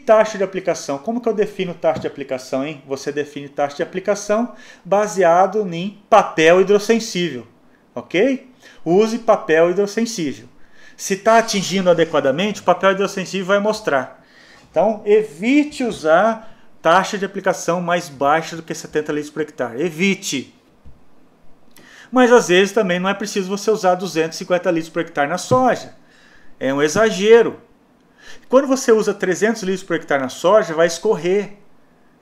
taxa de aplicação? Como que eu defino taxa de aplicação, hein? Você define taxa de aplicação baseado em papel hidrossensível, ok? Use papel hidrossensível. Se está atingindo adequadamente, o papel hidrossensível vai mostrar. Então, evite usar taxa de aplicação mais baixa do que 70 litros por hectare. Evite. Mas às vezes também não é preciso você usar 250 litros por hectare na soja. É um exagero. Quando você usa 300 litros por hectare na soja, vai escorrer.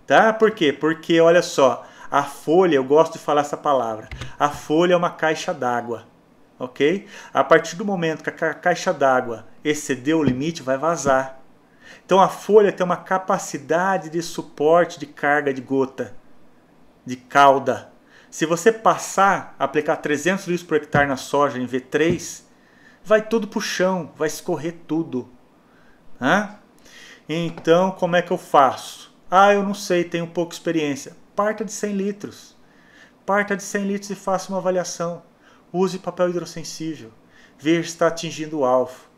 Tá? Por quê? Porque, olha só, a folha, eu gosto de falar essa palavra, a folha é uma caixa d'água. Ok? A partir do momento que a caixa d'água exceder o limite, vai vazar. Então a folha tem uma capacidade de suporte de carga de gota, de cauda. Se você passar, aplicar 300 litros por hectare na soja em V3, vai tudo para o chão, vai escorrer tudo. Então, como é que eu faço? Eu não sei, tenho pouca experiência. Parta de 100 litros. Parta de 100 litros e faça uma avaliação. Use papel hidrossensível. Veja se está atingindo o alvo.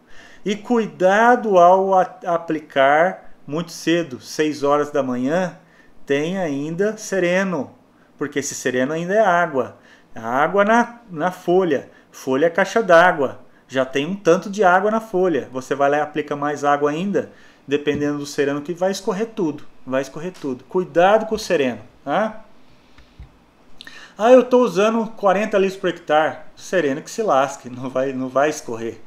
E cuidado ao aplicar muito cedo, 6 horas da manhã, tem ainda sereno. Porque esse sereno ainda é água. A água na folha. Folha é caixa d'água. Já tem um tanto de água na folha. Você vai lá e aplica mais água ainda, dependendo do sereno, que vai escorrer tudo. Vai escorrer tudo. Cuidado com o sereno. Eu estou usando 40 litros por hectare. Sereno que se lasque, não vai escorrer.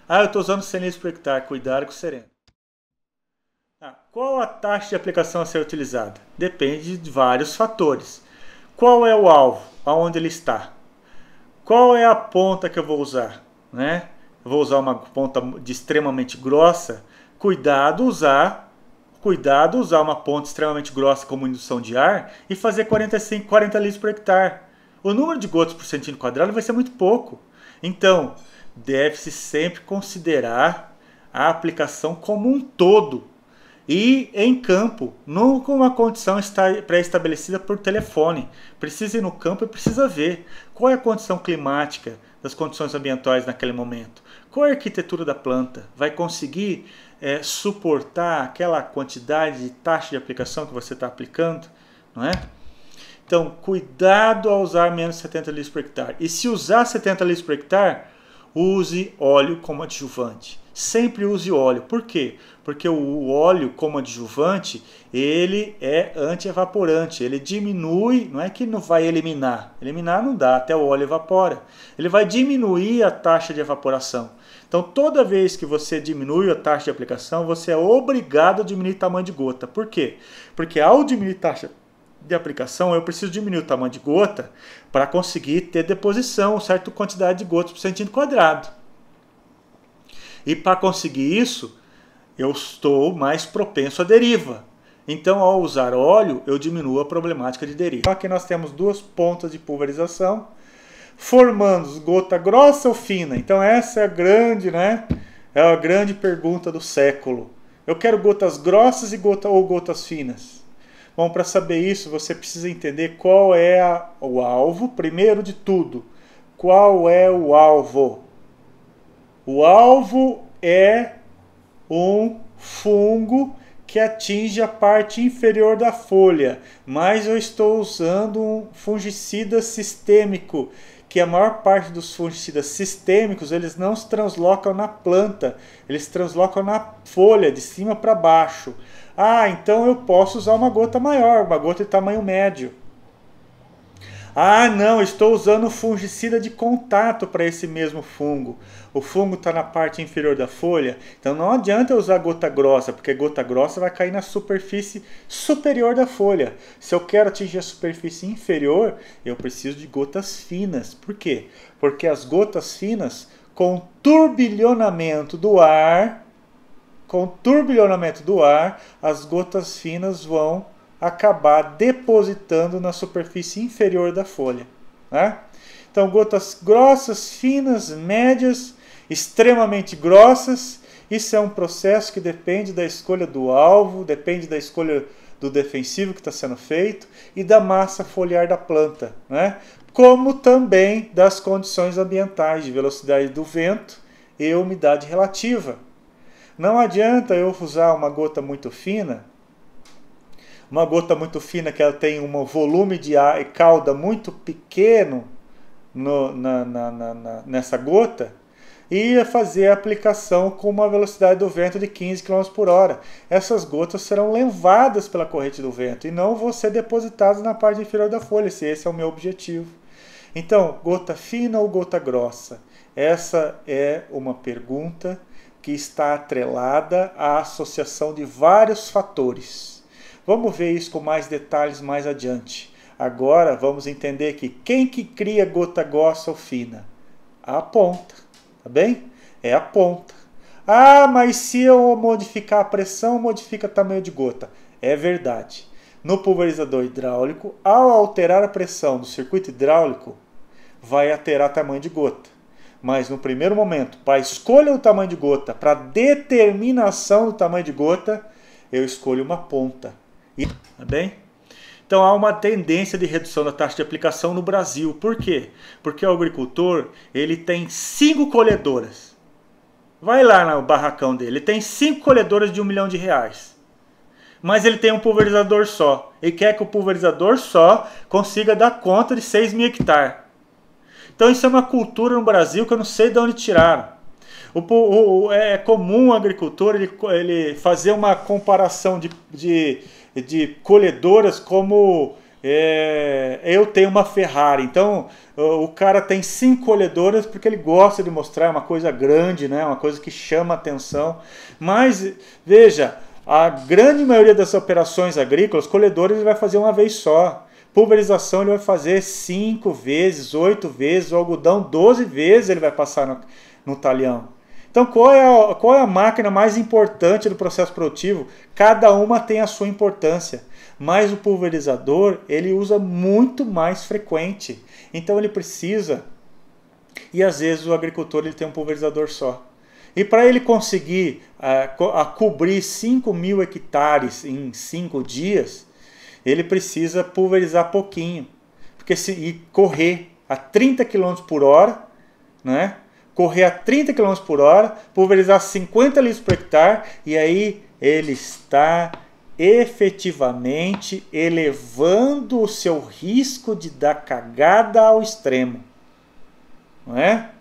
Eu estou usando 100 litros por hectare. Cuidado com o sereno. Qual a taxa de aplicação a ser utilizada? Depende de vários fatores. Qual é o alvo? Aonde ele está? Qual é a ponta que eu vou usar? Eu vou usar uma ponta de extremamente grossa. Cuidado usar uma ponta extremamente grossa como indução de ar e fazer 40 litros por hectare. O número de gotas por centímetro quadrado vai ser muito pouco. Então, deve-se sempre considerar a aplicação como um todo. E em campo, não com uma condição pré-estabelecida por telefone. Precisa ir no campo e precisa ver qual é a condição climática das condições ambientais naquele momento. Qual é a arquitetura da planta? Vai conseguir suportar aquela quantidade de taxa de aplicação que você está aplicando? Não é? Então, cuidado ao usar menos de 70 litros por hectare. E se usar 70 litros por hectare, use óleo como adjuvante. Sempre use óleo. Por quê? Porque o óleo como adjuvante, ele é anti-evaporante. Ele diminui, não é que não vai eliminar. Eliminar não dá, até o óleo evapora. Ele vai diminuir a taxa de evaporação. Então, toda vez que você diminui a taxa de aplicação, você é obrigado a diminuir o tamanho de gota. Por quê? Porque ao diminuir a taxa de aplicação, eu preciso diminuir o tamanho de gota para conseguir ter deposição, uma certa quantidade de gotas por centímetro quadrado. E para conseguir isso, eu estou mais propenso à deriva. Então, ao usar óleo, eu diminuo a problemática de deriva. Aqui nós temos duas pontas de pulverização, formando gota grossa ou fina. Então, essa é a grande, É a grande pergunta do século. Eu quero gotas grossas ou gotas finas? Bom, para saber isso, você precisa entender qual é o alvo, primeiro de tudo. Qual é o alvo? O alvo é um fungo que atinge a parte inferior da folha, mas eu estou usando um fungicida sistêmico, que a maior parte dos fungicidas sistêmicos, eles não se translocam na planta, eles se translocam na folha, de cima para baixo. Então eu posso usar uma gota maior, uma gota de tamanho médio. Não, estou usando fungicida de contato para esse mesmo fungo. O fungo está na parte inferior da folha, então não adianta eu usar gota grossa, porque gota grossa vai cair na superfície superior da folha. Se eu quero atingir a superfície inferior, eu preciso de gotas finas. Por quê? Porque as gotas finas, com turbilhonamento do ar, as gotas finas vão acabar depositando na superfície inferior da folha. Então, gotas grossas, finas, médias, extremamente grossas. Isso é um processo que depende da escolha do alvo, depende da escolha do defensivo que está sendo feito e da massa foliar da planta, como também das condições ambientais de velocidade do vento e umidade relativa. Não adianta eu usar uma gota muito fina que ela tem um volume de ar e cauda muito pequeno nessa gota, e fazer a aplicação com uma velocidade do vento de 15 km por hora. Essas gotas serão levadas pela corrente do vento e não vão ser depositadas na parte inferior da folha, se esse é o meu objetivo. Então, gota fina ou gota grossa? Essa é uma pergunta que está atrelada à associação de vários fatores. Vamos ver isso com mais detalhes mais adiante. Agora vamos entender que quem que cria gota grossa ou fina? A ponta, tá bem? É a ponta. Ah, mas se eu modificar a pressão, modifica o tamanho de gota. É verdade. No pulverizador hidráulico, ao alterar a pressão do circuito hidráulico, vai alterar o tamanho de gota. Mas no primeiro momento, para a escolha do tamanho de gota, para a determinação do tamanho de gota, eu escolho uma ponta. Tá bem? Então há uma tendência de redução da taxa de aplicação no Brasil. Por quê? Porque o agricultor ele tem 5 colhedoras. Vai lá no barracão dele, ele tem 5 colhedoras de R$1 milhão. Mas ele tem um pulverizador só. E quer que o pulverizador só consiga dar conta de 6.000 hectares. Então isso é uma cultura no Brasil que eu não sei de onde tiraram. É comum o agricultor ele fazer uma comparação de colhedoras como eu tenho uma Ferrari. Então o cara tem 5 colhedoras porque ele gosta de mostrar uma coisa grande, né? Uma coisa que chama atenção. Mas veja, a grande maioria das operações agrícolas, colhedores ele vai fazer uma vez só. Pulverização ele vai fazer 5 vezes, 8 vezes, o algodão 12 vezes ele vai passar no talhão. Então qual é a máquina mais importante do processo produtivo? Cada uma tem a sua importância, mas o pulverizador ele usa muito mais frequente. Então ele precisa, e às vezes o agricultor ele tem um pulverizador só. E para ele conseguir cobrir 5.000 hectares em 5 dias, ele precisa pulverizar pouquinho, e correr a 30 km por hora, né? Correr a 30 km por hora, pulverizar 50 litros por hectare, e aí ele está efetivamente elevando o seu risco de dar cagada ao extremo. Não é?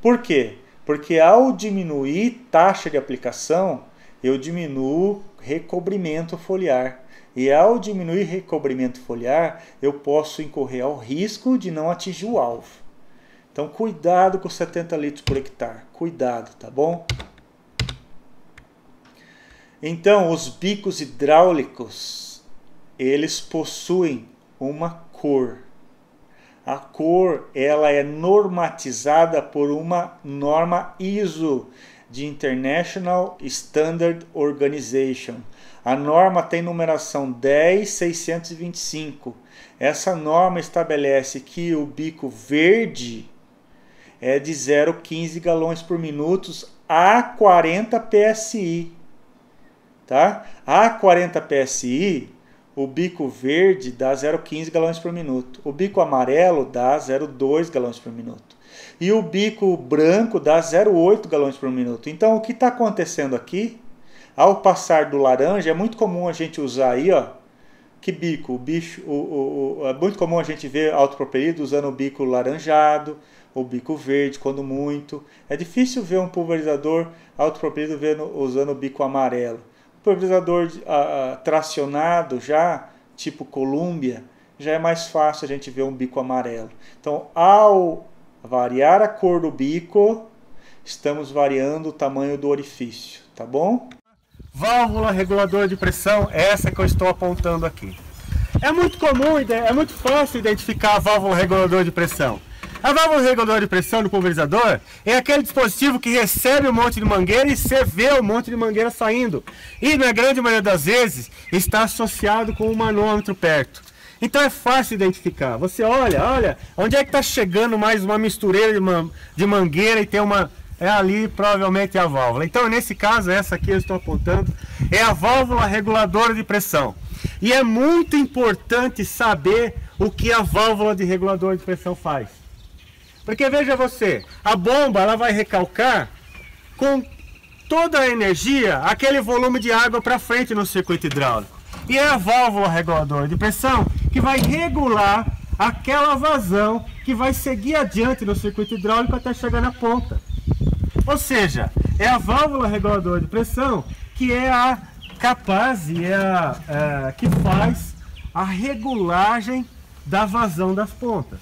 Por quê? Porque ao diminuir taxa de aplicação, eu diminuo recobrimento foliar. E ao diminuir recobrimento foliar, eu posso incorrer ao risco de não atingir o alvo. Então, cuidado com 70 litros por hectare. Cuidado, tá bom? Então, os bicos hidráulicos, eles possuem uma cor. A cor, ela é normatizada por uma norma ISO, de International Standard Organization. A norma tem numeração 10625. Essa norma estabelece que o bico verde é de 0,15 galões por minuto a 40 PSI. Tá? A 40 PSI, o bico verde dá 0,15 galões por minuto. O bico amarelo dá 0,2 galões por minuto. E o bico branco dá 0,8 galões por minuto. Então o que está acontecendo aqui? Ao passar do laranja, é muito comum a gente usar aí, ó, que bico? É muito comum a gente ver autopropelido usando o bico laranjado, o bico verde, quando muito. É difícil ver um pulverizador autopropelido usando o bico amarelo. O pulverizador tracionado já, tipo Columbia, já é mais fácil a gente ver um bico amarelo. Então, ao variar a cor do bico, estamos variando o tamanho do orifício, tá bom? Válvula reguladora de pressão, essa que eu estou apontando aqui. É muito comum, é muito fácil identificar a válvula reguladora de pressão. A válvula reguladora de pressão do pulverizador é aquele dispositivo que recebe um monte de mangueira e você vê um monte de mangueira saindo. E na grande maioria das vezes está associado com um manômetro perto. Então é fácil identificar. Você olha, onde é que está chegando mais uma mistureira de mangueira e tem uma... É ali provavelmente a válvula. Então nesse caso, essa aqui eu estou apontando, é a válvula reguladora de pressão. E é muito importante saber o que a válvula de regulador de pressão faz. Porque veja você, a bomba ela vai recalcar com toda a energia, aquele volume de água para frente no circuito hidráulico. E é a válvula reguladora de pressão que vai regular aquela vazão que vai seguir adiante no circuito hidráulico até chegar na ponta. Ou seja, é a válvula reguladora de pressão que é a capaz e que faz a regulagem da vazão das pontas.